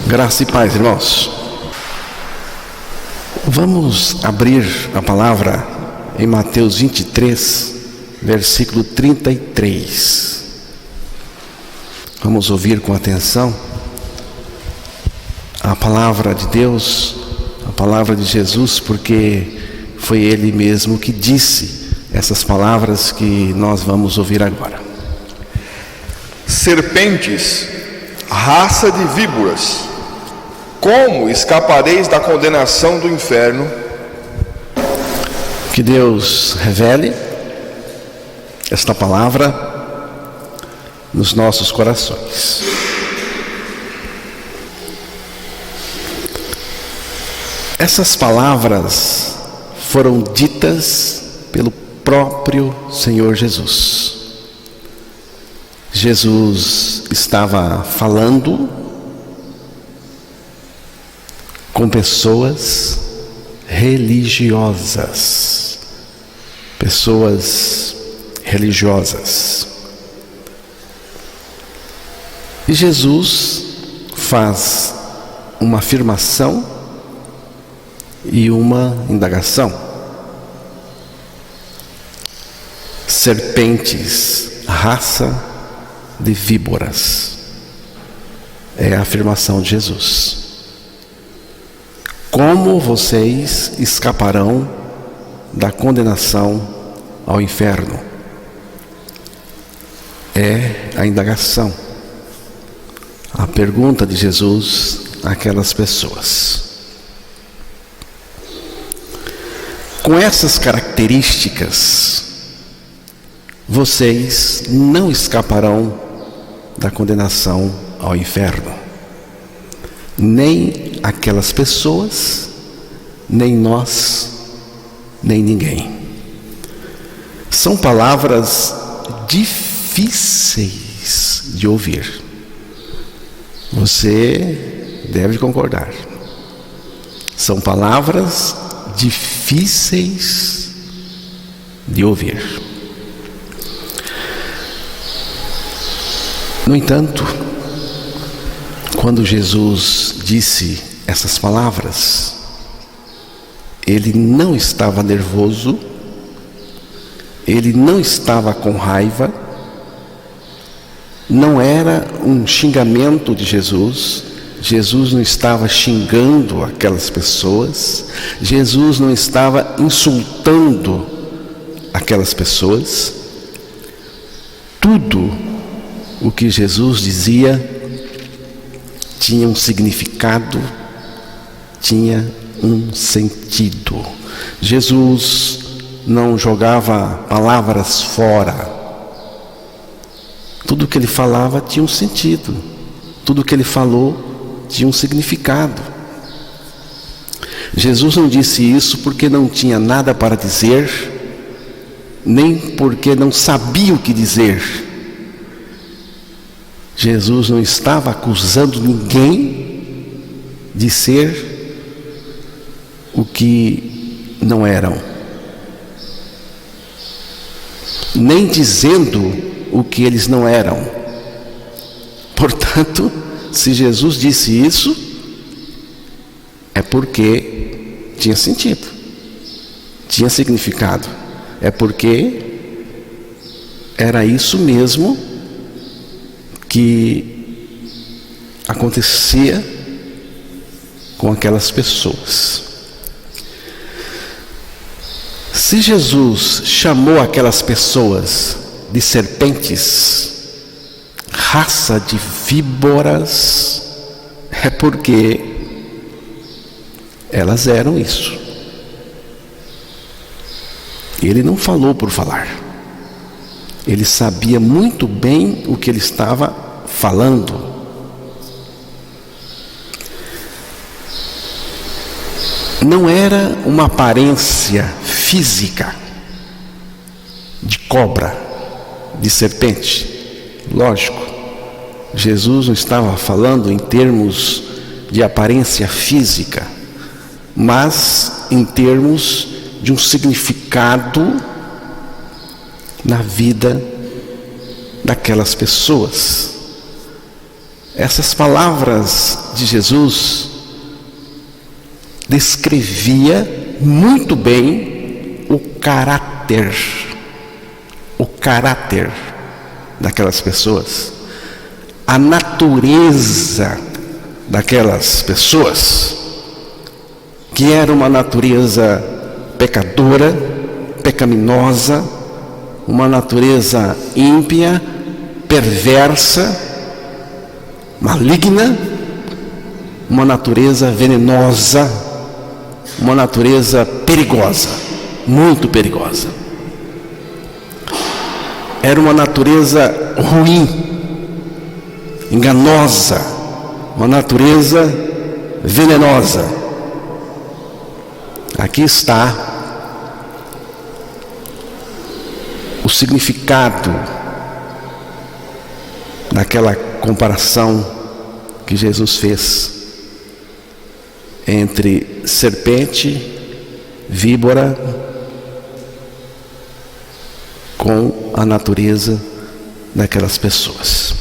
Graça e paz, irmãos. Vamos abrir a palavra em Mateus 23, versículo 33. Vamos ouvir com atenção a palavra de Deus, a palavra de Jesus, porque foi Ele mesmo que disse essas palavras que nós vamos ouvir agora. Serpentes, raça de víboras, como escapareis da condenação do inferno? Que Deus revele esta palavra nos nossos corações. Essas palavras foram ditas pelo próprio Senhor Jesus. Jesus estava falando com pessoas religiosas. E Jesus faz uma afirmação e uma indagação. Serpentes, raça de víboras. É a afirmação de Jesus. Como vocês escaparão da condenação ao inferno? É a indagação, a pergunta de Jesus àquelas pessoas. Com essas características, vocês não escaparão da condenação ao inferno. Nem aquelas pessoas, nem nós, nem ninguém. São palavras difíceis de ouvir. Você deve concordar. São palavras difíceis de ouvir. No entanto, quando Jesus disse essas palavras, ele não estava nervoso, ele não estava com raiva, não era um xingamento de Jesus. Jesus não estava xingando aquelas pessoas, Jesus não estava insultando aquelas pessoas. Tudo o que Jesus dizia tinha um significado, tinha um sentido. Jesus não jogava palavras fora. Tudo que ele falava tinha um sentido. Tudo que ele falou tinha um significado. Jesus não disse isso porque não tinha nada para dizer, nem porque não sabia o que dizer. Jesus não estava acusando ninguém de ser o que não eram, nem dizendo o que eles não eram. Portanto, se Jesus disse isso, é porque tinha sentido, tinha significado, é porque era isso mesmo que acontecia com aquelas pessoas. Se Jesus chamou aquelas pessoas de serpentes, raça de víboras, é porque elas eram isso. Ele não falou por falar. Ele sabia muito bem o que ele estava falando. Não era uma aparência física de cobra, de serpente. Lógico, Jesus não estava falando em termos de aparência física, mas em termos de um significado na vida daquelas pessoas. Essas palavras de Jesus descrevia muito bem o caráter daquelas pessoas, a natureza daquelas pessoas, que era uma natureza pecadora, pecaminosa, uma natureza ímpia, perversa, maligna, uma natureza venenosa, uma natureza perigosa, muito perigosa. Era uma natureza ruim, enganosa, uma natureza venenosa. Aqui está o significado daquela comparação que Jesus fez entre serpente, víbora, com a natureza daquelas pessoas.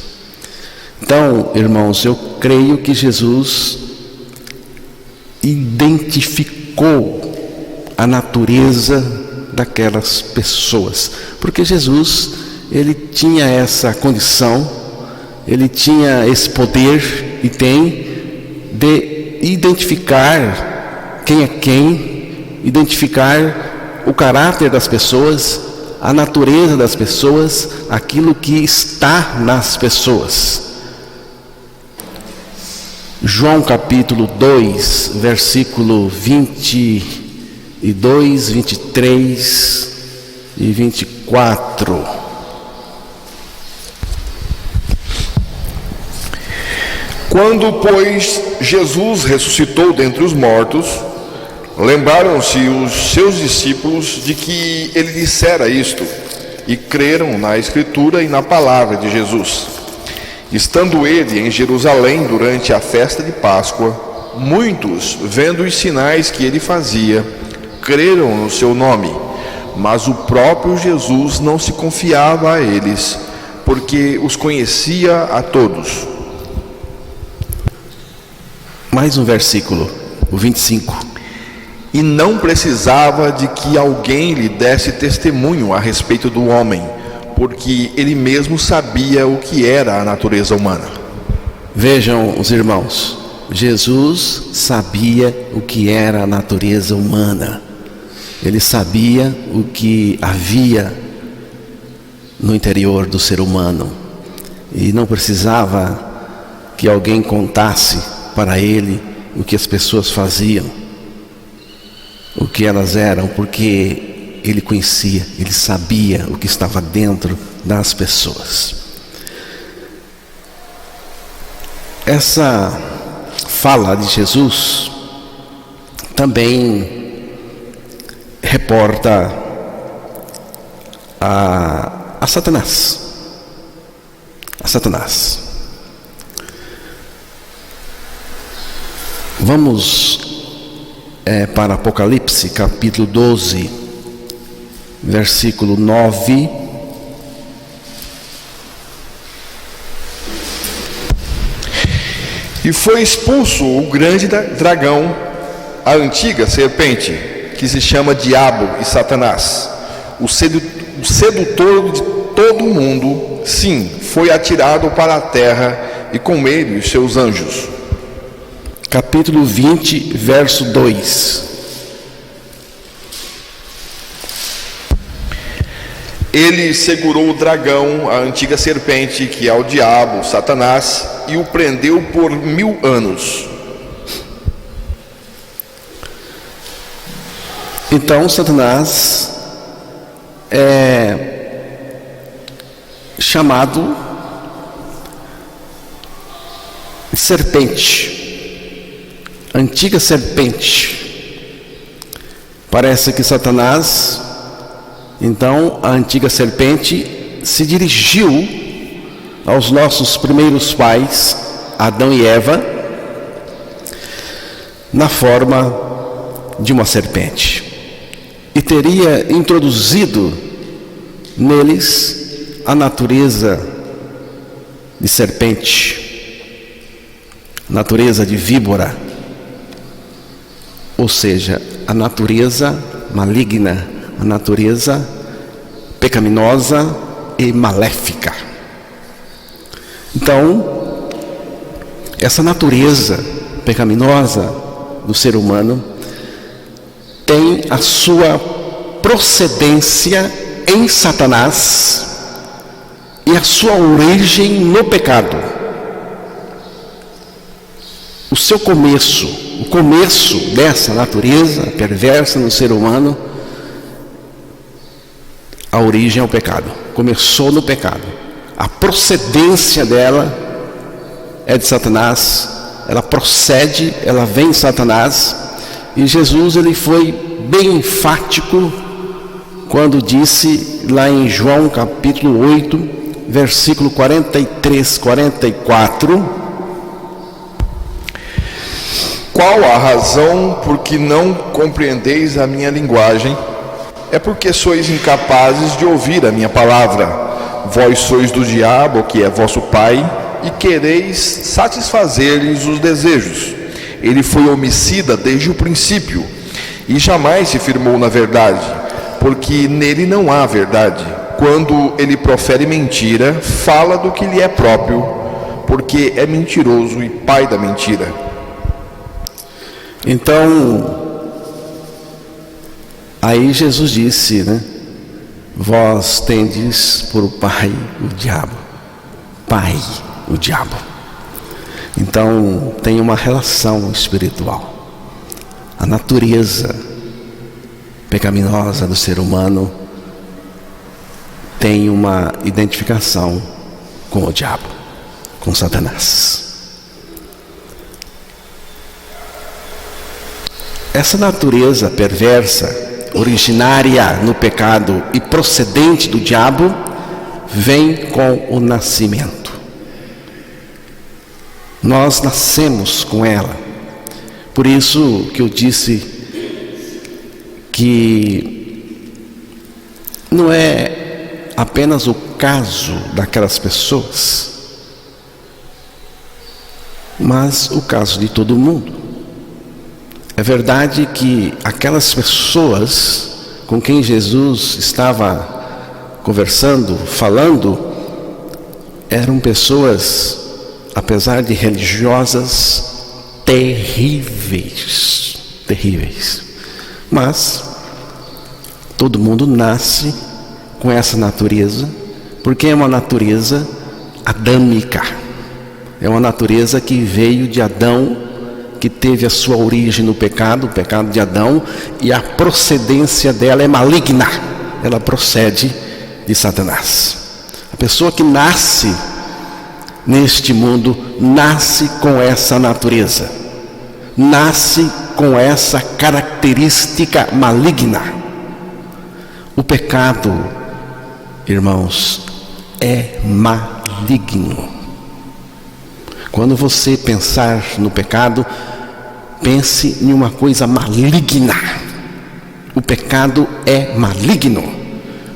Então, irmãos, eu creio que Jesus identificou a natureza daquelas pessoas, porque Jesus, ele tinha essa condição, ele tinha esse poder e tem de identificar quem é quem, identificar o caráter das pessoas, a natureza das pessoas, aquilo que está nas pessoas. João capítulo 2, versículo 22, 23 e 24. Quando, pois, Jesus ressuscitou dentre os mortos, lembraram-se os seus discípulos de que ele dissera isto, e creram na Escritura e na palavra de Jesus. Estando ele em Jerusalém durante a festa de Páscoa, muitos, vendo os sinais que ele fazia, creram no seu nome, mas o próprio Jesus não se confiava a eles, porque os conhecia a todos. Mais um versículo, o 25. E não precisava de que alguém lhe desse testemunho a respeito do homem, porque ele mesmo sabia o que era a natureza humana. Vejam os irmãos, Jesus sabia o que era a natureza humana. Ele sabia o que havia no interior do ser humano. E não precisava que alguém contasse para ele o que as pessoas faziam, o que elas eram, porque ele conhecia, ele sabia o que estava dentro das pessoas. Essa fala de Jesus também reporta a Satanás. Vamos para Apocalipse, capítulo 12, versículo 9. E foi expulso o grande dragão, a antiga serpente, que se chama Diabo e Satanás, o sedutor de todo o mundo. Sim, foi atirado para a terra, e com ele os seus anjos. Capítulo 20, verso 2. Ele segurou o dragão, a antiga serpente, que é o diabo, Satanás, e o prendeu por 1000 anos. Então Satanás é chamado serpente, antiga serpente. Parece que Satanás, então, a antiga serpente, se dirigiu aos nossos primeiros pais, Adão e Eva, na forma de uma serpente, e teria introduzido neles a natureza de serpente. natureza de víbora, ou seja, a natureza maligna, a natureza pecaminosa e maléfica. Então, essa natureza pecaminosa do ser humano tem a sua procedência em Satanás e a sua origem no pecado. O seu começo, o começo dessa natureza perversa no ser humano, a origem é o pecado. Começou no pecado. A procedência dela é de Satanás. Ela procede, ela vem de Satanás. E Jesus, ele foi bem enfático quando disse lá em João capítulo 8, versículo 43, 44: qual a razão por que não compreendeis a minha linguagem? É porque sois incapazes de ouvir a minha palavra. Vós sois do diabo, que é vosso pai, e quereis satisfazer-lhes os desejos. Ele foi homicida desde o princípio, e jamais se firmou na verdade, porque nele não há verdade. Quando ele profere mentira, fala do que lhe é próprio, porque é mentiroso e pai da mentira. Então, aí Jesus disse, vós tendes por pai o diabo. Pai, o diabo. Então, tem uma relação espiritual. A natureza pecaminosa do ser humano tem uma identificação com o diabo, com Satanás. Essa natureza perversa, originária no pecado e procedente do diabo, vem com o nascimento. Nós nascemos com ela. Por isso que eu disse que não é apenas o caso daquelas pessoas, mas o caso de todo mundo. É verdade que aquelas pessoas com quem Jesus estava conversando, falando, eram pessoas, apesar de religiosas, terríveis. Mas todo mundo nasce com essa natureza, porque é uma natureza adâmica. É uma natureza que veio de Adão, que teve a sua origem no pecado, o pecado de Adão, e a procedência dela é maligna. Ela procede de Satanás. A pessoa que nasce neste mundo, nasce com essa natureza, nasce com essa característica maligna. O pecado, irmãos, é maligno. Quando você pensar no pecado, pense em uma coisa maligna. O pecado é maligno.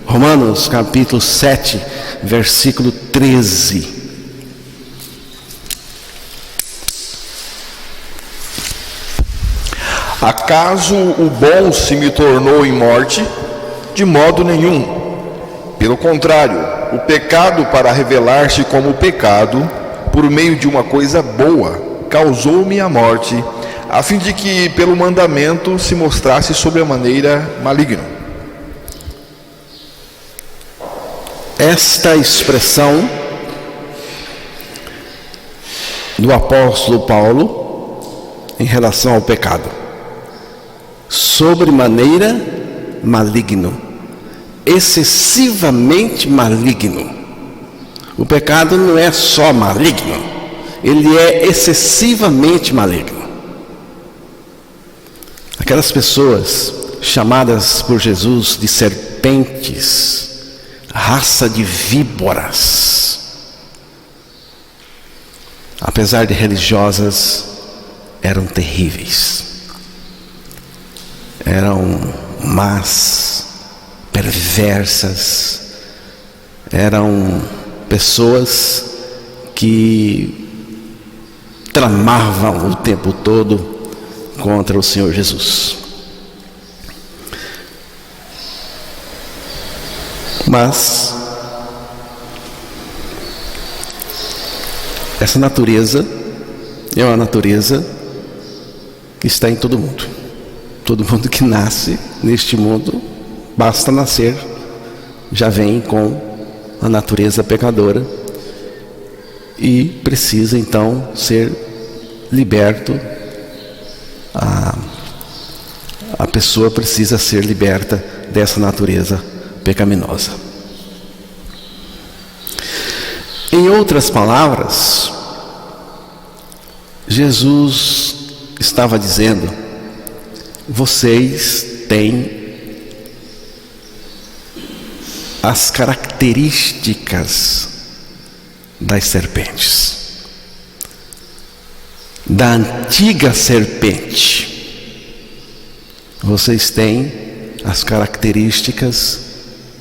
Romanos capítulo 7, versículo 13. Acaso o bom se me tornou em morte? De modo nenhum. Pelo contrário, o pecado, para revelar-se como pecado, por meio de uma coisa boa, causou-me a morte, a fim de que pelo mandamento se mostrasse sobremaneira maligno. Esta expressão do apóstolo Paulo em relação ao pecado: sobremaneira maligno, excessivamente maligno. O pecado não é só maligno, ele é excessivamente maligno. Aquelas pessoas chamadas por Jesus de serpentes, raça de víboras, apesar de religiosas, eram terríveis. Eram más, perversas, eram pessoas que tramavam o tempo todo contra o Senhor Jesus. Mas essa natureza é uma natureza que está em todo mundo. Todo mundo que nasce neste mundo, basta nascer, já vem com a natureza pecadora e precisa então ser liberto. A pessoa precisa ser liberta dessa natureza pecaminosa. Em outras palavras, Jesus estava dizendo: vocês têm as características das serpentes, da antiga serpente. Vocês têm as características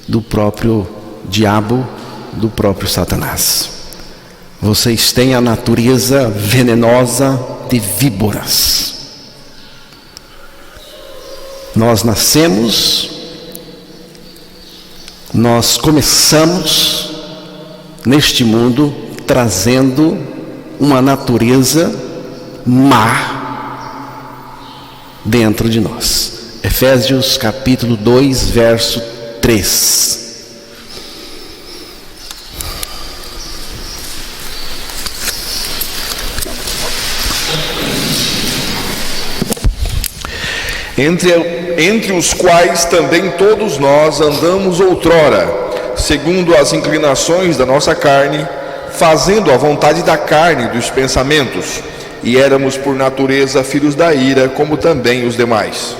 do próprio diabo, do próprio Satanás. Vocês têm a natureza venenosa de víboras. Nós nascemos, nós começamos neste mundo trazendo uma natureza má dentro de nós. Efésios capítulo 2, verso 3. Entre os quais também todos nós andamos outrora, segundo as inclinações da nossa carne, fazendo a vontade da carne e dos pensamentos, e éramos por natureza filhos da ira, como também os demais.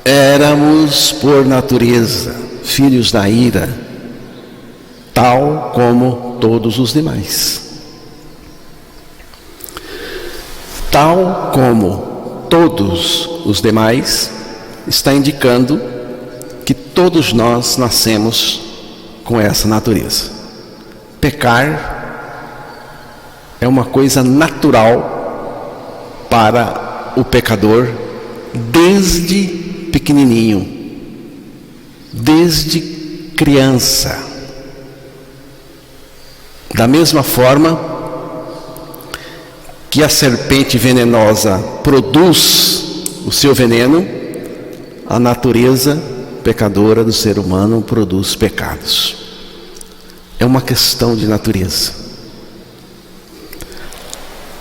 Éramos por natureza filhos da ira, tal como todos os demais. Tal como todos os demais, está indicando que todos nós nascemos com essa natureza. Pecar é uma coisa natural para o pecador desde pequenininho, desde criança. Da mesma forma que a serpente venenosa produz o seu veneno, a natureza pecadora do ser humano produz pecados. É uma questão de natureza.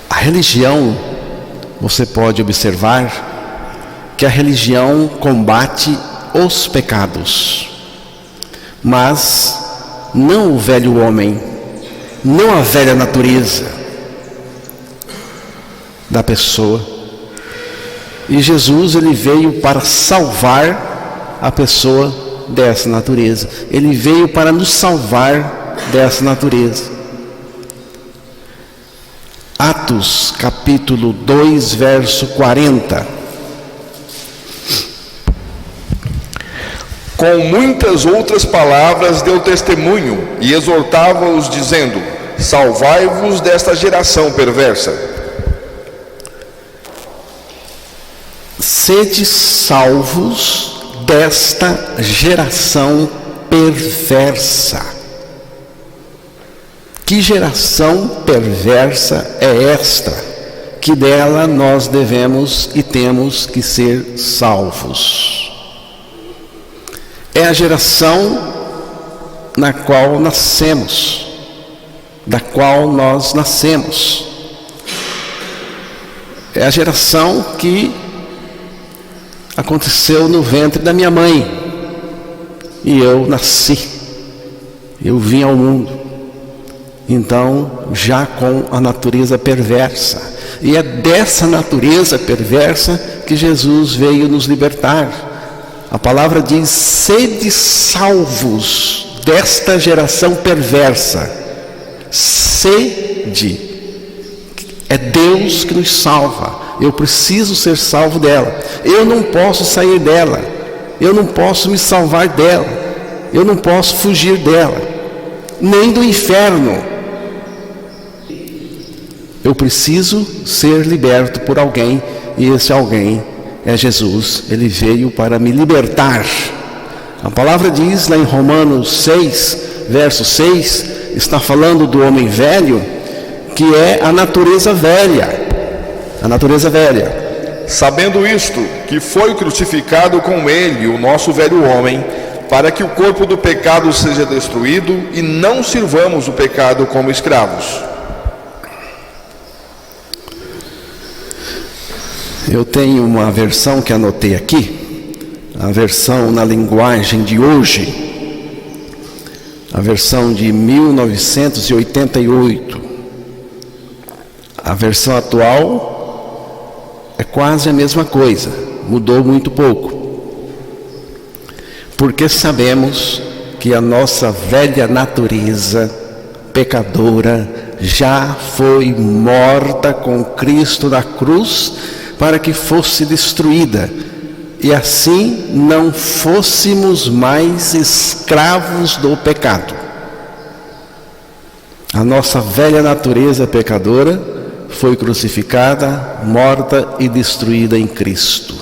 A religião, você pode observar que a religião combate os pecados, mas não o velho homem, não a velha natureza da pessoa. E Jesus, ele veio para salvar a pessoa dessa natureza. Ele veio para nos salvar dessa natureza. Atos capítulo 2, verso 40. Com muitas outras palavras deu testemunho e exortava-os, dizendo: salvai-vos desta geração perversa. Sede salvos desta geração perversa. Que geração perversa é esta, que dela nós devemos e temos que ser salvos? É a geração na qual nascemos, da qual nós nascemos. É a geração que aconteceu no ventre da minha mãe, e eu nasci, eu vim ao mundo, então já com a natureza perversa, e é dessa natureza perversa que Jesus veio nos libertar. A palavra diz: sede salvos desta geração perversa. Sede, é Deus que nos salva. Eu preciso ser salvo dela. Eu não posso sair dela. Eu não posso me salvar dela. Eu não posso fugir dela. Nem do inferno Eu preciso ser liberto por alguém, e esse alguém é Jesus. Ele veio para me libertar. A palavra diz lá em Romanos 6, verso 6, está falando do homem velho, que é a natureza velha. A natureza velha. Sabendo isto, que foi crucificado com ele o nosso velho homem, para que o corpo do pecado seja destruído e não sirvamos o pecado como escravos. Eu tenho uma versão que anotei aqui, a versão na linguagem de hoje, a versão de 1988. A versão atual é quase a mesma coisa, mudou muito pouco. Porque sabemos que a nossa velha natureza pecadora já foi morta com Cristo na cruz para que fosse destruída, e assim não fôssemos mais escravos do pecado. A nossa velha natureza pecadora foi crucificada, morta e destruída em Cristo.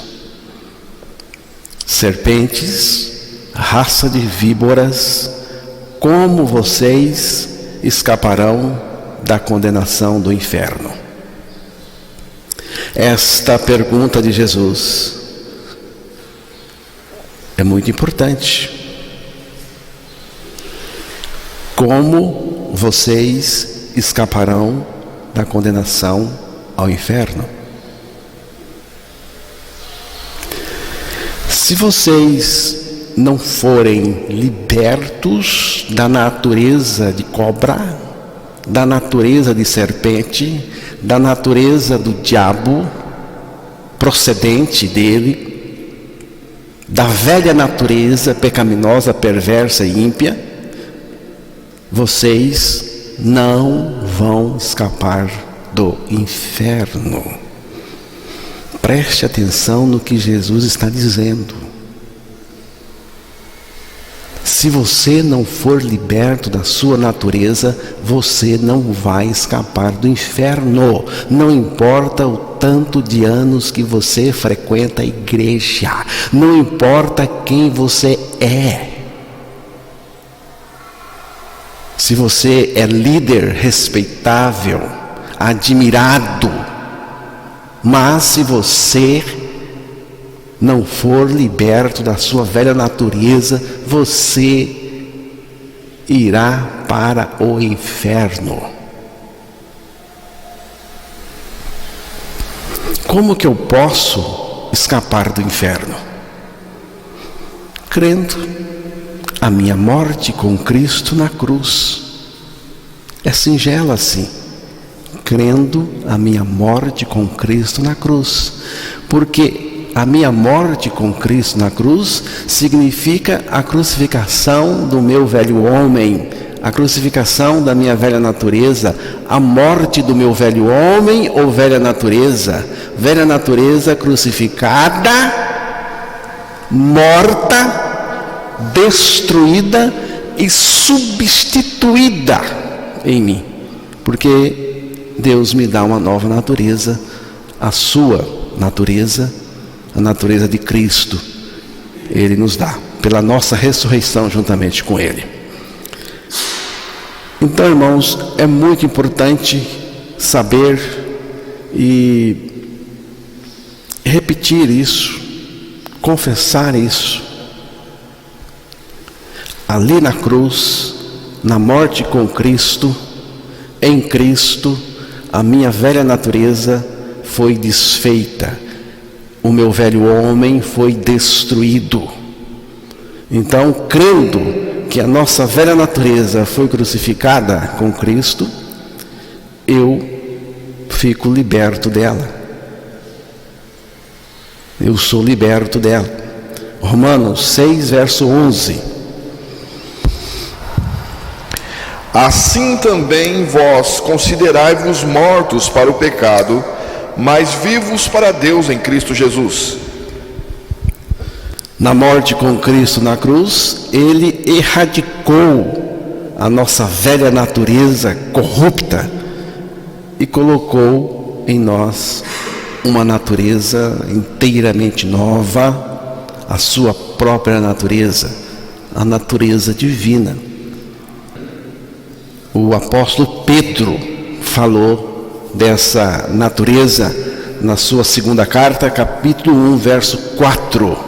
Serpentes, raça de víboras, como vocês escaparão da condenação do inferno? Esta pergunta de Jesus é muito importante. Como vocês escaparão da condenação ao inferno? Se vocês não forem libertos da natureza de cobra, da natureza de serpente, da natureza do diabo, procedente dele, da velha natureza pecaminosa, perversa e ímpia, vocês não vão escapar do inferno. Preste atenção no que Jesus está dizendo. Se você não for liberto da sua natureza, você não vai escapar do inferno. Não importa o tanto de anos que você frequenta a igreja, não importa quem você é. Se você é líder respeitável, admirado, mas se você não for liberto da sua velha natureza, você irá para o inferno. Como que eu posso escapar do inferno? Crendo a minha morte com Cristo na cruz. É singelo assim. Crendo a minha morte com Cristo na cruz. Porque a minha morte com Cristo na cruz significa a crucificação do meu velho homem, a crucificação da minha velha natureza, a morte do meu velho homem ou velha natureza crucificada, morta, destruída e substituída em mim, porque Deus me dá uma nova natureza, a sua natureza, a natureza de Cristo. Ele nos dá pela nossa ressurreição juntamente com Ele. Então, irmãos, é muito importante saber e repetir isso, confessar isso. Ali na cruz, na morte com Cristo, em Cristo, a minha velha natureza foi desfeita. O meu velho homem foi destruído. Então, crendo que a nossa velha natureza foi crucificada com Cristo, eu fico liberto dela. Eu sou liberto dela. Romanos 6, verso 11. Assim também vós considerai-vos mortos para o pecado, mas vivos para Deus em Cristo Jesus. Na morte com Cristo na cruz, Ele erradicou a nossa velha natureza corrupta e colocou em nós uma natureza inteiramente nova, a sua própria natureza, a natureza divina. O apóstolo Pedro falou dessa natureza na sua segunda carta, capítulo 1, verso 4.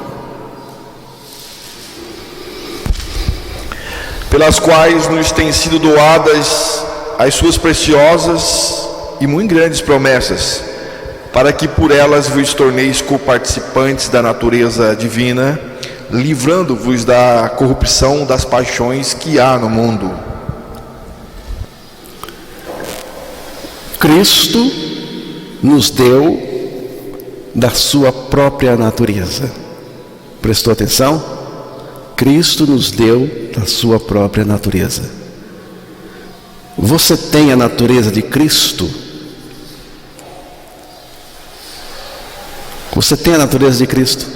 Pelas quais nos têm sido doadas as suas preciosas e muito grandes promessas, para que por elas vos torneis coparticipantes da natureza divina, livrando-vos da corrupção das paixões que há no mundo. Cristo nos deu da sua própria natureza. Prestou atenção? Cristo nos deu da sua própria natureza. Você tem a natureza de Cristo? Você tem a natureza de Cristo?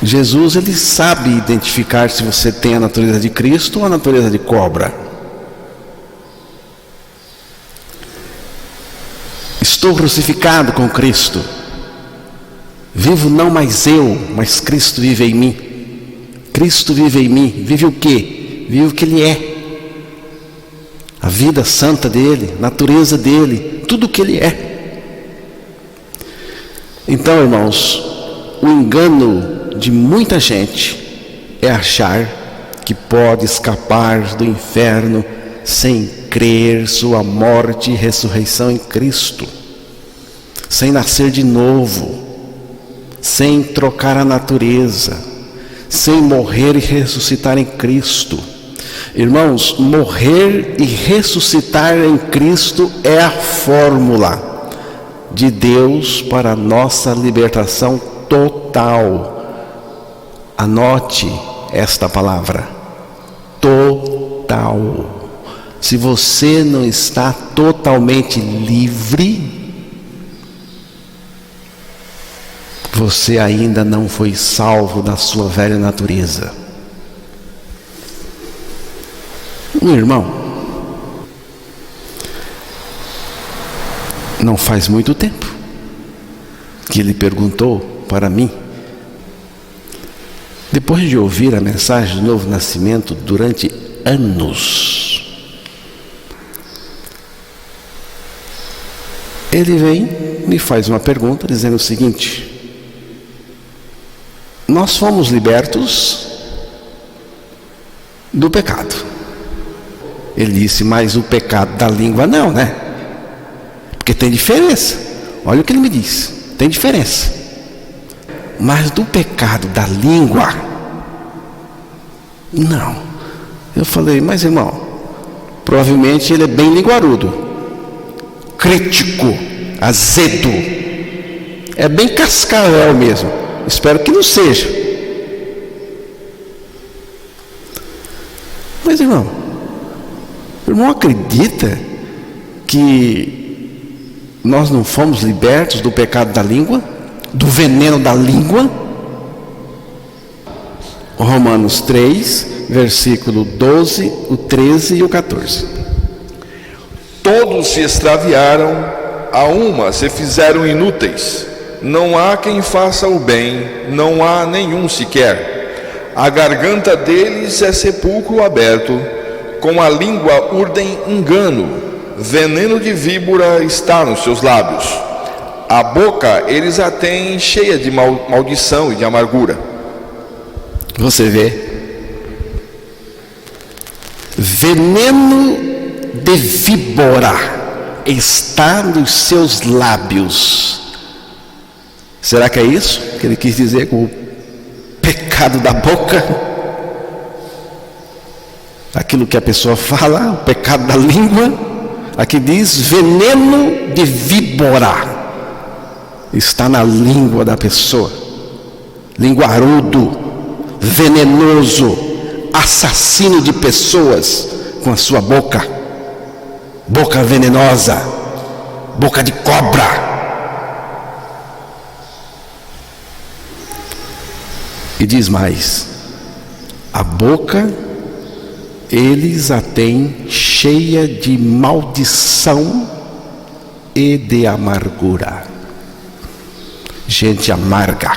Jesus, ele sabe identificar se você tem a natureza de Cristo ou a natureza de cobra. Estou crucificado com Cristo. Vivo não mais eu, mas Cristo vive em mim. Cristo vive em mim. Vive o quê? Vive o que Ele é. A vida santa dEle, a natureza dEle, tudo o que Ele é. Então, irmãos, o engano de muita gente é achar que pode escapar do inferno sem crer sua morte e ressurreição em Cristo, sem nascer de novo, sem trocar a natureza, sem morrer e ressuscitar em Cristo. Irmãos, morrer e ressuscitar em Cristo é a fórmula de Deus para a nossa libertação total. Anote esta palavra: total. Se você não está totalmente livre, você ainda não foi salvo da sua velha natureza. Meu irmão, não faz muito tempo que ele perguntou para mim, depois de ouvir a mensagem do novo nascimento durante anos, ele vem, me faz uma pergunta dizendo o seguinte: nós fomos libertos do pecado. Ele disse, mas o pecado da língua não, né? Porque tem diferença. Olha o que ele me disse, tem diferença. Mas do pecado da língua, não. Eu falei, mas irmão, provavelmente ele é bem linguarudo, crítico, azedo, é bem cascavel mesmo. Espero que não seja. Mas irmão, o irmão acredita que nós não fomos libertos do pecado da língua, do veneno da língua? Romanos 3, versículo 12, o 13 e o 14. Todos se extraviaram, a uma se fizeram inúteis. Não há quem faça o bem, não há nenhum sequer. A garganta deles é sepulcro aberto, com a língua urdem engano, veneno de víbora está nos seus lábios. A boca eles a têm cheia de maldição e de amargura. Você vê? Veneno de víbora está nos seus lábios. Será que é isso que ele quis dizer com o pecado da boca? Aquilo que a pessoa fala, o pecado da língua. Aqui diz veneno de víbora está na língua da pessoa. Linguarudo, venenoso, assassino de pessoas com a sua boca. Boca venenosa, boca de cobra. E diz mais: a boca eles a têm cheia de maldição e de amargura. Gente amarga.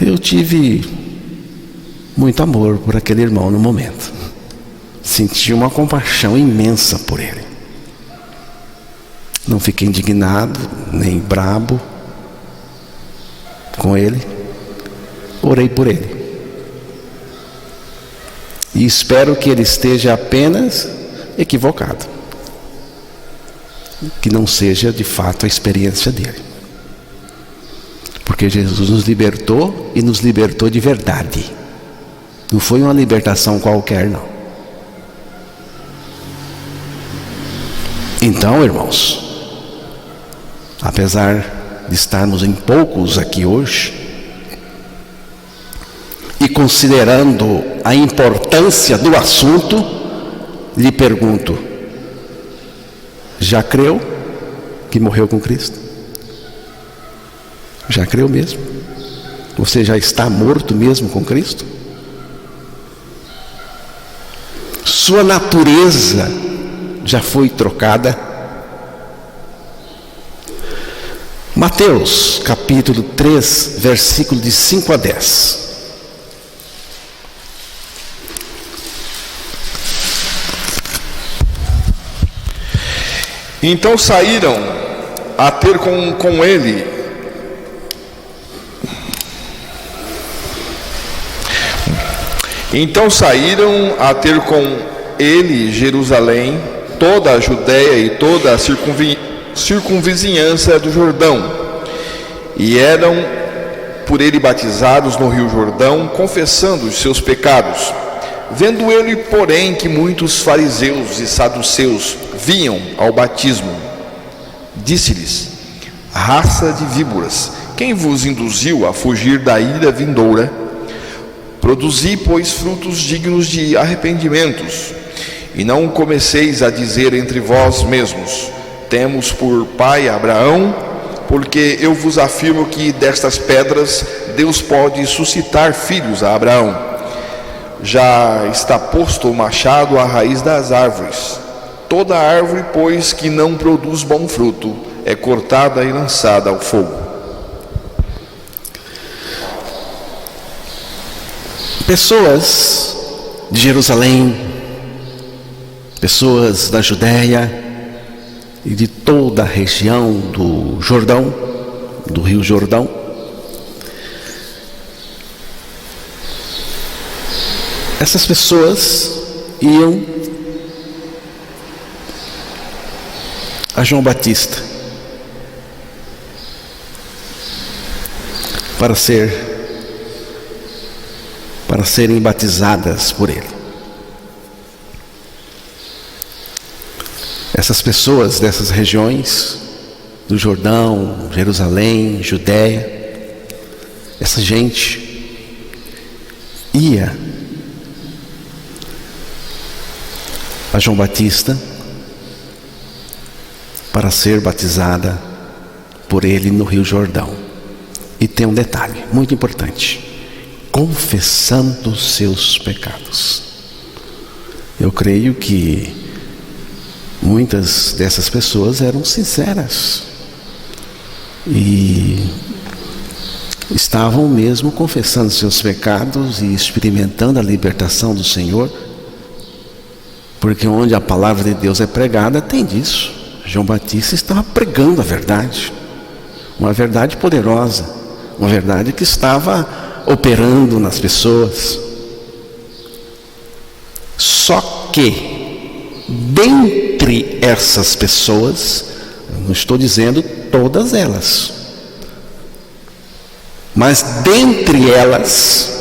Eu tive muito amor por aquele irmão no momento. Senti uma compaixão imensa por ele. Não fiquei indignado, nem brabo com ele. Orei por ele. E espero que ele esteja apenas equivocado. Que não seja de fato a experiência dele. Porque Jesus nos libertou e nos libertou de verdade. Não foi uma libertação qualquer, não. Então, irmãos, apesar de estarmos em poucos aqui hoje, e considerando a importância do assunto, lhe pergunto: já creu que morreu com Cristo? Já creu mesmo? Você já está morto mesmo com Cristo? Sua natureza já foi trocada? Mateus capítulo 3, versículo de 5 a 10. Então saíram a ter com ele Jerusalém, toda a Judéia e toda a circunvizinhança do Jordão, e eram por ele batizados no rio Jordão, confessando os seus pecados. Vendo ele, porém, que muitos fariseus e saduceus vinham ao batismo, disse-lhes: raça de víboras, quem vos induziu a fugir da ira vindoura? Produzi, pois, frutos dignos de arrependimentos, e não comeceis a dizer entre vós mesmos: temos por pai Abraão, porque eu vos afirmo que destas pedras Deus pode suscitar filhos a Abraão. Já está posto o machado à raiz das árvores. Toda árvore, pois, que não produz bom fruto, é cortada e lançada ao fogo. Pessoas de Jerusalém, pessoas da Judéia e de toda a região do Jordão, do Rio Jordão, essas pessoas iam a João Batista para serem batizadas por ele. Essas pessoas dessas regiões do Jordão, Jerusalém, Judéia, essa gente ia a João Batista para ser batizada por ele no Rio Jordão. E tem um detalhe muito importante: confessando os seus pecados. Eu creio que muitas dessas pessoas eram sinceras e estavam mesmo confessando seus pecados e experimentando a libertação do Senhor, porque onde a palavra de Deus é pregada, tem disso. João Batista estava pregando a verdade, uma verdade poderosa, uma verdade que estava operando nas pessoas. Só que dentre essas pessoas, não estou dizendo todas elas, mas dentre elas,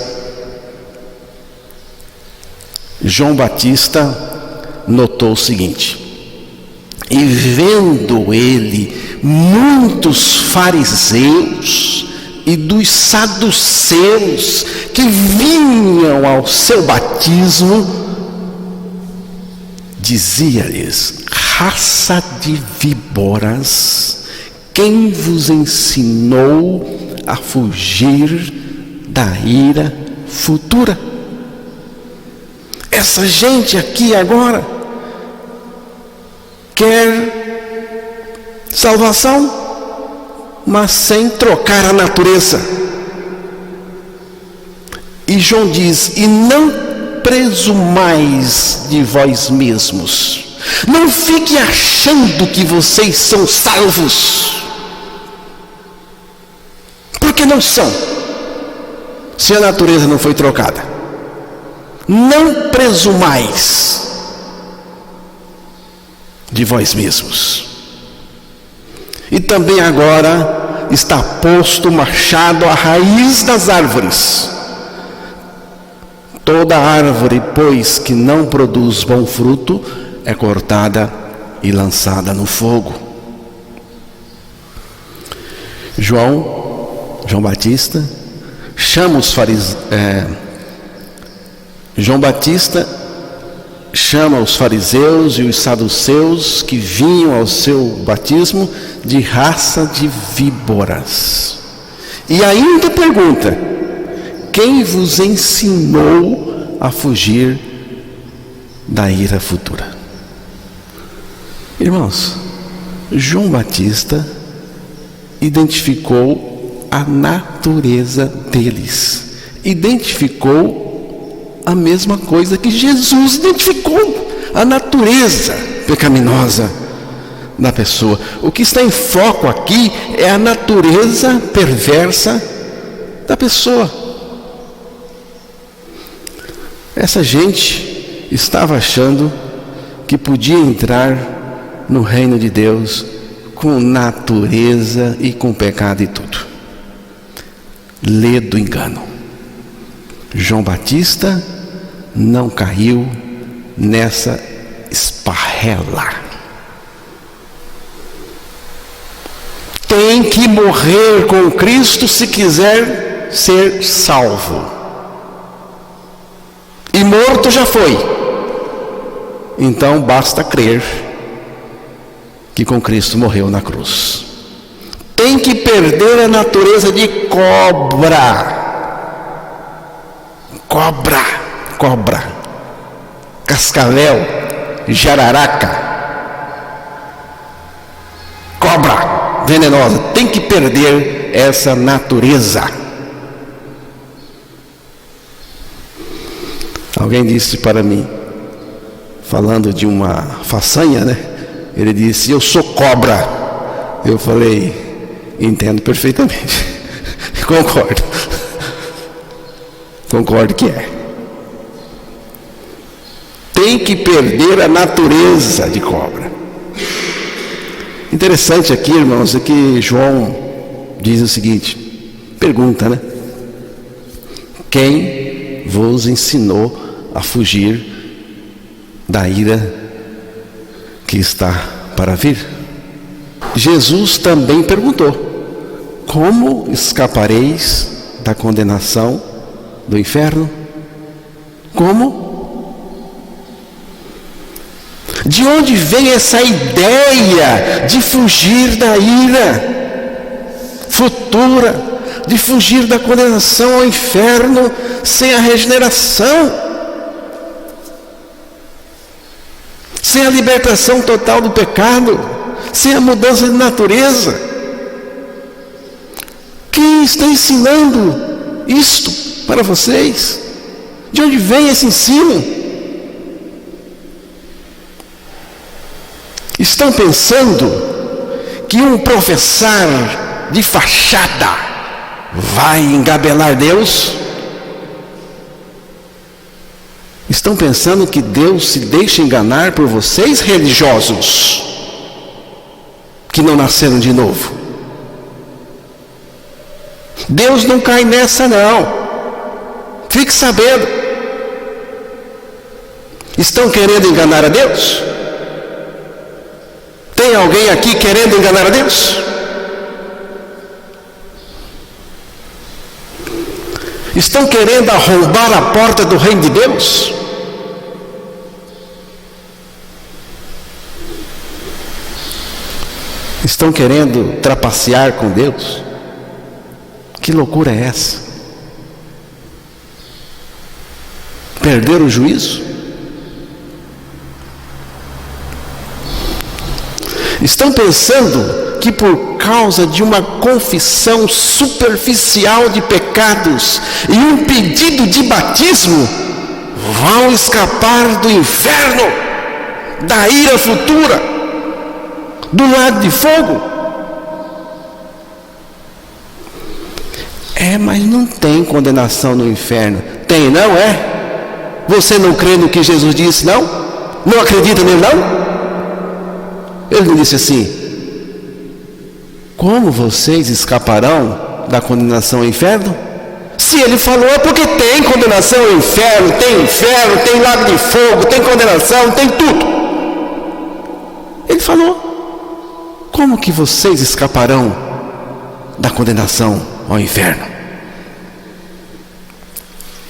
João Batista notou o seguinte: e vendo ele muitos fariseus e dos saduceus que vinham ao seu batismo, dizia-lhes: raça de víboras, quem vos ensinou a fugir da ira futura? Essa gente aqui agora quer salvação, mas sem trocar a natureza. E João diz: e não presumais de vós mesmos. Não fique achando que vocês são salvos, porque não são, se a natureza não foi trocada. Não presumais de vós mesmos. E também agora está posto o machado à raiz das árvores. Toda árvore, pois, que não produz bom fruto, é cortada e lançada no fogo. João Batista chama os fariseus. João Batista chama os fariseus e os saduceus que vinham ao seu batismo de raça de víboras. E ainda pergunta: quem vos ensinou a fugir da ira futura? Irmãos, João Batista identificou a natureza deles, identificou a mesma coisa que Jesus identificou, a natureza pecaminosa da pessoa. O que está em foco aqui é a natureza perversa da pessoa. Essa gente estava achando que podia entrar no reino de Deus com natureza e com pecado e tudo. Ledo engano. João Batista não caiu nessa esparrela. Tem que morrer com Cristo se quiser ser salvo. E morto já foi. Então basta crer que com Cristo morreu na cruz. Tem que perder a natureza de cobra, cascavel, jararaca, cobra venenosa. Tem que perder essa natureza. Alguém disse para mim, falando de uma façanha, né? Ele disse: eu sou cobra. Eu falei: entendo perfeitamente. Concordo que é. Tem que perder a natureza de cobra. Interessante aqui, irmãos, é que João diz o seguinte, pergunta, né? Quem vos ensinou a fugir da ira que está para vir? Jesus também perguntou: como escapareis da condenação do inferno? Como? De onde vem essa ideia de fugir da ira futura, de fugir da condenação ao inferno sem a regeneração, sem a libertação total do pecado, sem a mudança de natureza? Quem está ensinando isto para vocês? De onde vem esse ensino? Estão pensando que um professar de fachada vai engabelar Deus? Estão pensando que Deus se deixa enganar por vocês, religiosos, que não nasceram de novo? Deus não cai nessa, não. Fique sabendo. Estão querendo enganar a Deus? Tem alguém aqui querendo enganar a Deus? Estão querendo arrombar a porta do reino de Deus? Estão querendo trapacear com Deus? Que loucura é essa? Perder o juízo? Estão pensando que por causa de uma confissão superficial de pecados e um pedido de batismo, vão escapar do inferno, da ira futura, do lago de fogo. Mas não tem condenação no inferno. Tem, não é? Você não crê no que Jesus disse, não? Não acredita nele, não? Ele não disse assim: como vocês escaparão da condenação ao inferno? Se ele falou, é porque tem condenação ao inferno, tem lago de fogo, tem condenação, tem tudo. Ele falou: como que vocês escaparão da condenação ao inferno?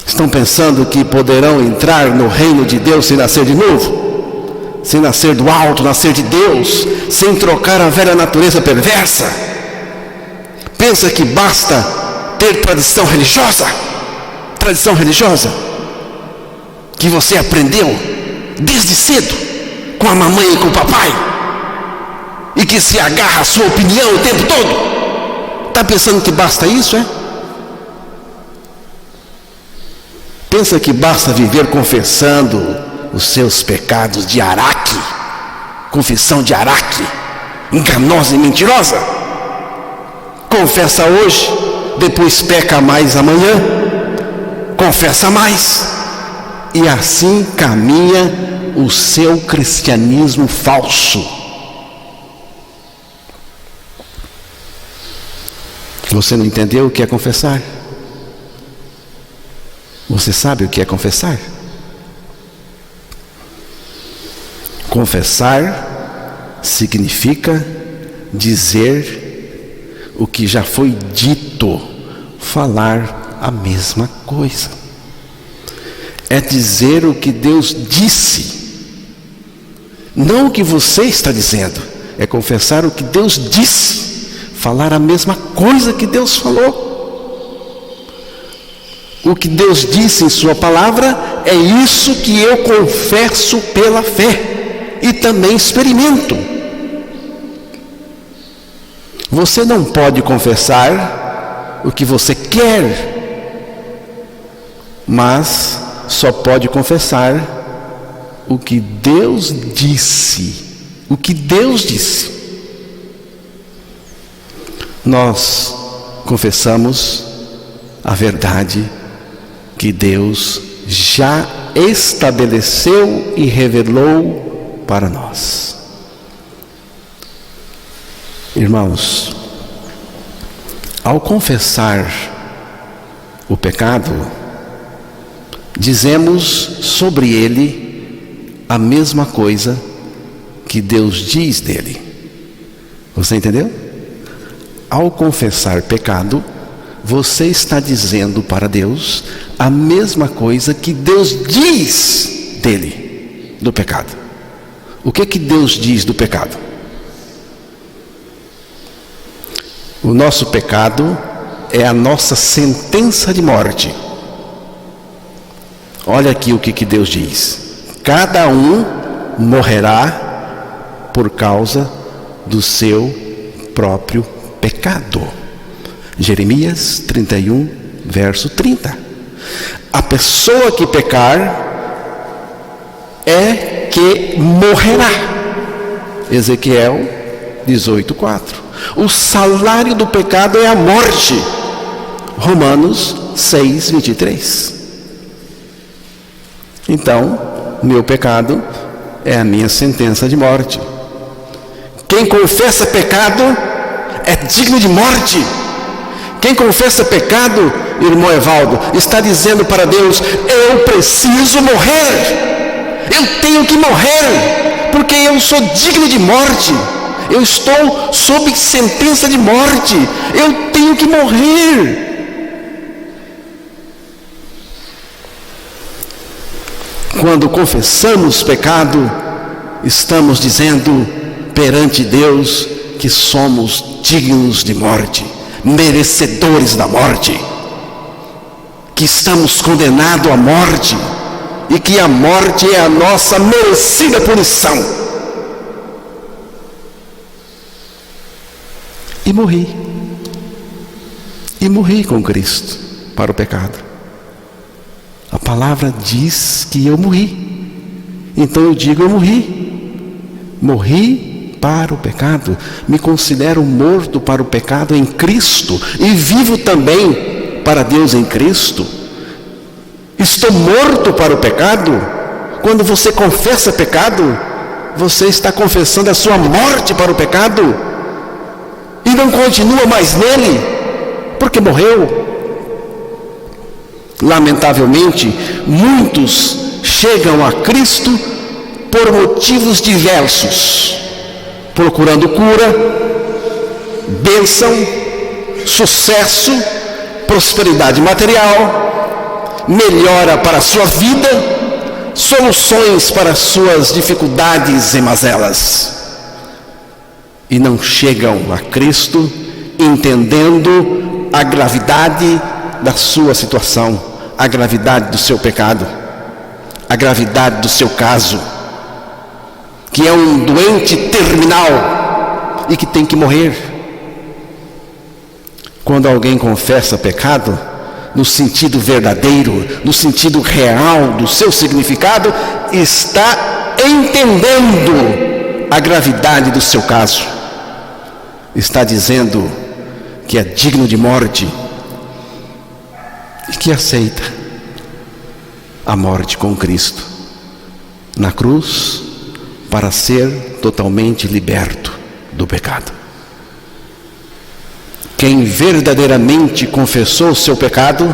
Estão pensando que poderão entrar no reino de Deus sem nascer de novo? Sem nascer do alto, nascer de Deus, sem trocar a velha natureza perversa? Pensa que basta ter tradição religiosa, que você aprendeu desde cedo com a mamãe e com o papai, e que se agarra à sua opinião o tempo todo? Está pensando que basta isso, é? Pensa que basta viver confessando os seus pecados de Araque, confissão de Araque, enganosa e mentirosa? Confessa hoje, depois peca mais amanhã, confessa mais, e assim caminha o seu cristianismo falso. Você não entendeu o que é confessar? Você sabe o que é confessar? Confessar significa dizer o que já foi dito, falar a mesma coisa. É dizer o que Deus disse, não o que você está dizendo. É confessar o que Deus disse, falar a mesma coisa que Deus falou. O que Deus disse em sua palavra é isso que eu confesso pela fé e também experimento. Você não pode confessar o que você quer, mas só pode confessar o que Deus disse. O que Deus disse. Nós confessamos a verdade que Deus já estabeleceu e revelou para nós. Irmãos, ao confessar o pecado, dizemos sobre ele a mesma coisa que Deus diz dele. Você entendeu? Ao confessar pecado, você está dizendo para Deus a mesma coisa que Deus diz dele, do pecado. O que Deus diz do pecado? O nosso pecado é a nossa sentença de morte. Olha aqui o que Deus diz: cada um morrerá por causa do seu próprio pecado. Jeremias 31, verso 30. A pessoa que pecar é que morrerá. Ezequiel 18, 4. O salário do pecado é a morte. Romanos 6, 23. Então, meu pecado é a minha sentença de morte. Quem confessa pecado é digno de morte. Quem confessa pecado, irmão Evaldo, está dizendo para Deus: eu preciso morrer, eu tenho que morrer, porque eu sou digno de morte, eu estou sob sentença de morte, eu tenho que morrer. Quando confessamos pecado, estamos dizendo perante Deus que somos dignos de morte, merecedores da morte, que estamos condenados à morte e que a morte é a nossa merecida punição. E morri. E morri com Cristo para o pecado. A palavra diz que eu morri. Então eu digo, eu morri. Morri para o pecado. Me considero morto para o pecado em Cristo. E vivo também para Deus em Cristo. Estou morto para o pecado. Quando você confessa pecado, você está confessando a sua morte para o pecado. E não continua mais nele, porque morreu. Lamentavelmente, muitos chegam a Cristo por motivos diversos, procurando cura, bênção, sucesso, prosperidade material, melhora para a sua vida, soluções para as suas dificuldades e mazelas. E não chegam a Cristo entendendo a gravidade da sua situação, a gravidade do seu pecado, a gravidade do seu caso, que é um doente terminal e que tem que morrer. Quando alguém confessa pecado, no sentido verdadeiro, no sentido real do seu significado, está entendendo a gravidade do seu caso. Está dizendo que é digno de morte e que aceita a morte com Cristo na cruz para ser totalmente liberto do pecado. Quem verdadeiramente confessou o seu pecado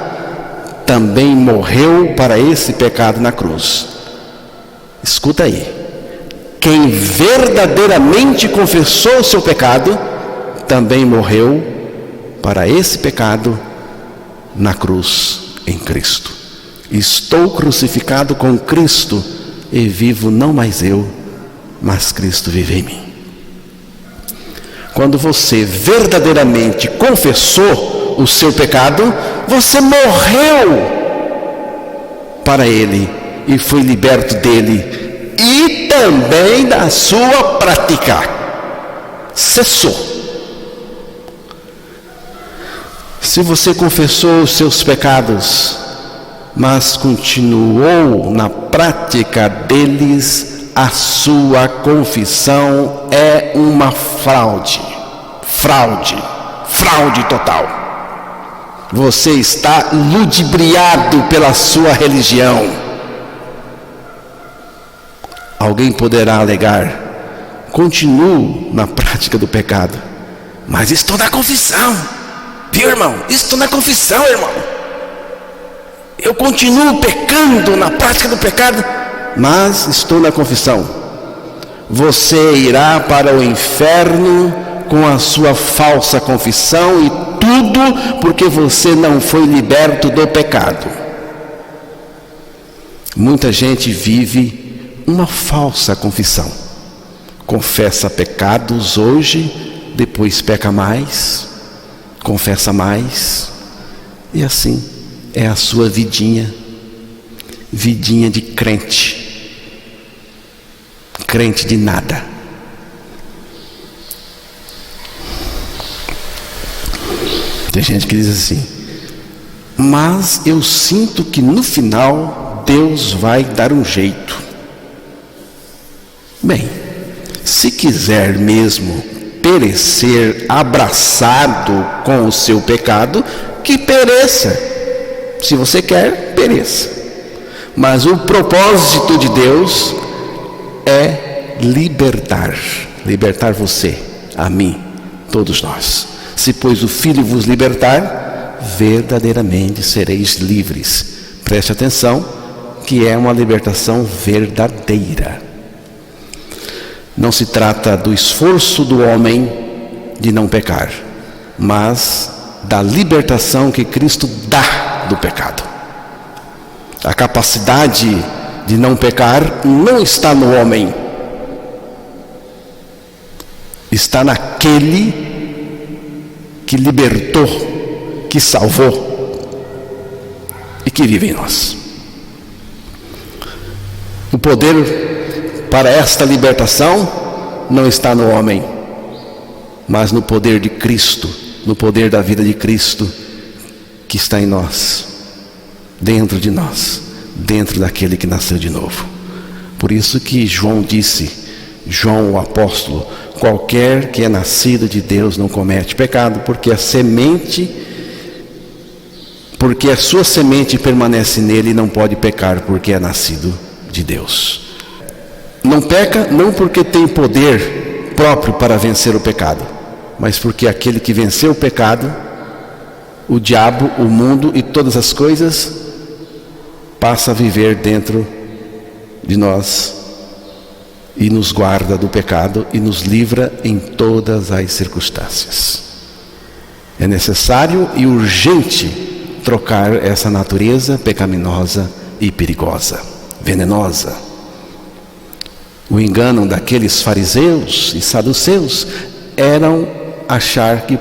também morreu para esse pecado na cruz. Escuta aí. Quem verdadeiramente confessou o seu pecado também morreu para esse pecado na cruz em Cristo. Estou crucificado com Cristo e vivo não mais eu, mas Cristo vive em mim. Quando você verdadeiramente confessou o seu pecado, você morreu para ele e foi liberto dele e também da sua prática. Cessou. Se você confessou os seus pecados, mas continuou na prática deles, a sua confissão é uma fraude total. Você está ludibriado pela sua religião. Alguém poderá alegar: continuo na prática do pecado, mas estou na confissão. Viu, irmão? Estou na confissão, irmão. Eu continuo pecando na prática do pecado, mas estou na confissão. Você irá para o inferno com a sua falsa confissão e tudo porque você não foi liberto do pecado. Muita gente vive uma falsa confissão. Confessa pecados hoje, depois peca mais, confessa mais, e assim é a sua vidinha de crente de nada. Tem gente que diz assim: mas eu sinto que no final Deus vai dar um jeito. Bem, se quiser mesmo perecer abraçado com o seu pecado, que pereça. Se você quer, pereça. Mas o propósito de Deus é libertar você, a mim, todos nós. Se pois o Filho vos libertar, verdadeiramente sereis livres. Preste atenção, que é uma libertação verdadeira. Não se trata do esforço do homem de não pecar, mas da libertação que Cristo dá do pecado. A capacidade de não pecar não está no homem, está naquele que libertou, que salvou e que vive em nós. O poder para esta libertação não está no homem, mas no poder de Cristo, no poder da vida de Cristo que está em nós, dentro de nós, dentro daquele que nasceu de novo. Por isso que João disse, João o apóstolo, qualquer que é nascido de Deus não comete pecado, porque a sua semente permanece nele e não pode pecar porque é nascido de Deus. Não peca não porque tem poder próprio para vencer o pecado, mas porque aquele que venceu o pecado, o diabo, o mundo e todas as coisas, passa a viver dentro de nós e nos guarda do pecado e nos livra em todas as circunstâncias. É necessário e urgente trocar essa natureza pecaminosa e perigosa, venenosa. O engano daqueles fariseus e saduceus eram achar que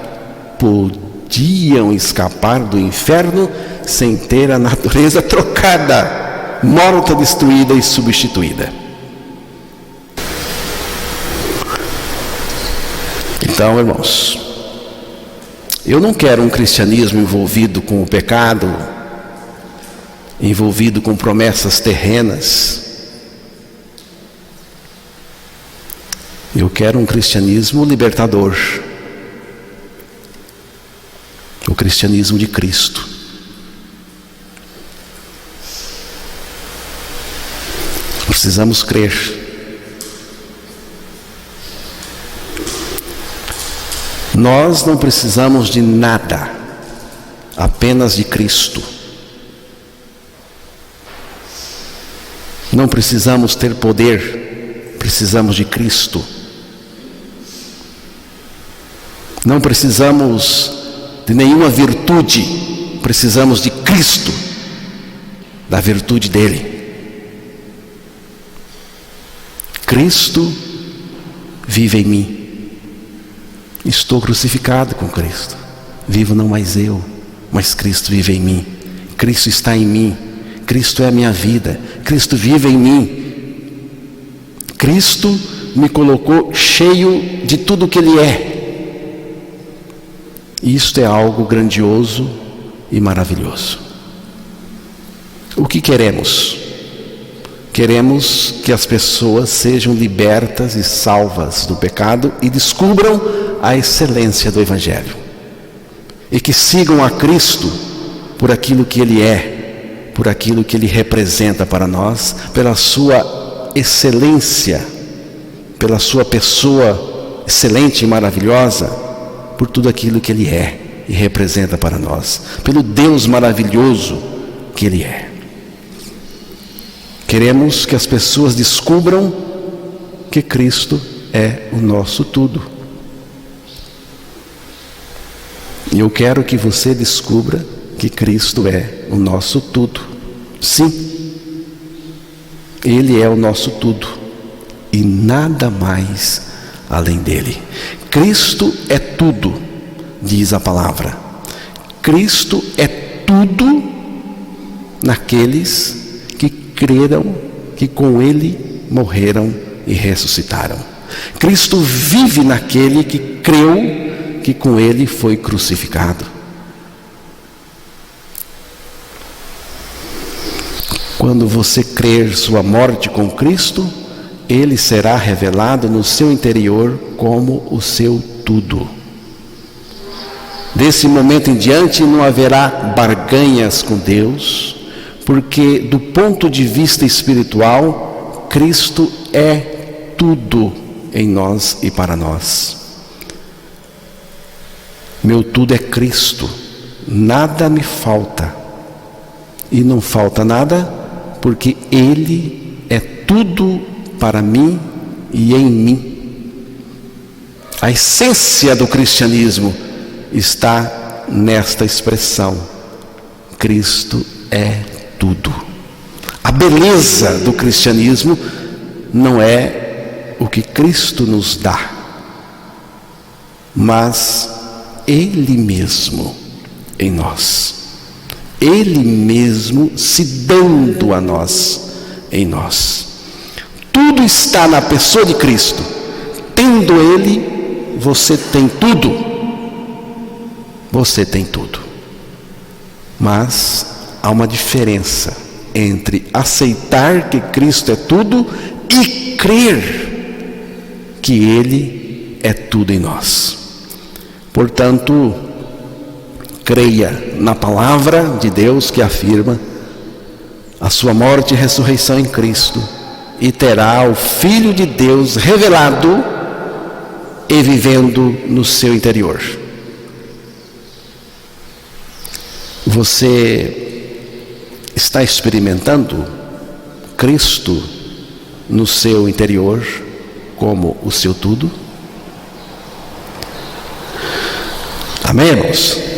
podiam escapar do inferno sem ter a natureza trocada, morta, destruída e substituída. Então, irmãos, eu não quero um cristianismo envolvido com o pecado, envolvido com promessas terrenas. Eu quero um cristianismo libertador, o cristianismo de Cristo. Precisamos crer. Nós não precisamos de nada, apenas de Cristo. Não precisamos ter poder, precisamos de Cristo. Não precisamos de nenhuma virtude, precisamos de Cristo, da virtude dele. Cristo vive em mim. Estou crucificado com Cristo. Vivo não mais eu, mas Cristo vive em mim. Cristo está em mim. Cristo é a minha vida. Cristo vive em mim. Cristo me colocou cheio de tudo que Ele é. Isto é algo grandioso e maravilhoso. O que queremos? Queremos que as pessoas sejam libertas e salvas do pecado e descubram a excelência do Evangelho. E que sigam a Cristo por aquilo que Ele é, por aquilo que Ele representa para nós, pela sua excelência, pela sua pessoa excelente e maravilhosa, por tudo aquilo que Ele é e representa para nós, pelo Deus maravilhoso que Ele é. Queremos que as pessoas descubram que Cristo é o nosso tudo. E eu quero que você descubra que Cristo é o nosso tudo. Sim, Ele é o nosso tudo e nada mais além dele. Cristo é tudo, diz a palavra. Cristo é tudo naqueles que creram que com Ele morreram e ressuscitaram. Cristo vive naquele que creu que com Ele foi crucificado. Quando você crer sua morte com Cristo, Ele será revelado no seu interior como o seu tudo. Desse momento em diante não haverá barganhas com Deus, porque do ponto de vista espiritual, Cristo é tudo em nós e para nós. Meu tudo é Cristo, nada me falta. E não falta nada, porque Ele é tudo para mim e em mim. A essência do cristianismo está nesta expressão: Cristo é tudo. A beleza do cristianismo não é o que Cristo nos dá, mas Ele mesmo em nós. Ele mesmo se dando a nós, em nós. Tudo está na pessoa de Cristo. Tendo Ele, você tem tudo. Você tem tudo. Mas há uma diferença entre aceitar que Cristo é tudo e crer que Ele é tudo em nós. Portanto, creia na palavra de Deus que afirma a sua morte e ressurreição em Cristo, e terá o Filho de Deus revelado e vivendo no seu interior. Você está experimentando Cristo no seu interior como o seu tudo? Amém, irmãos?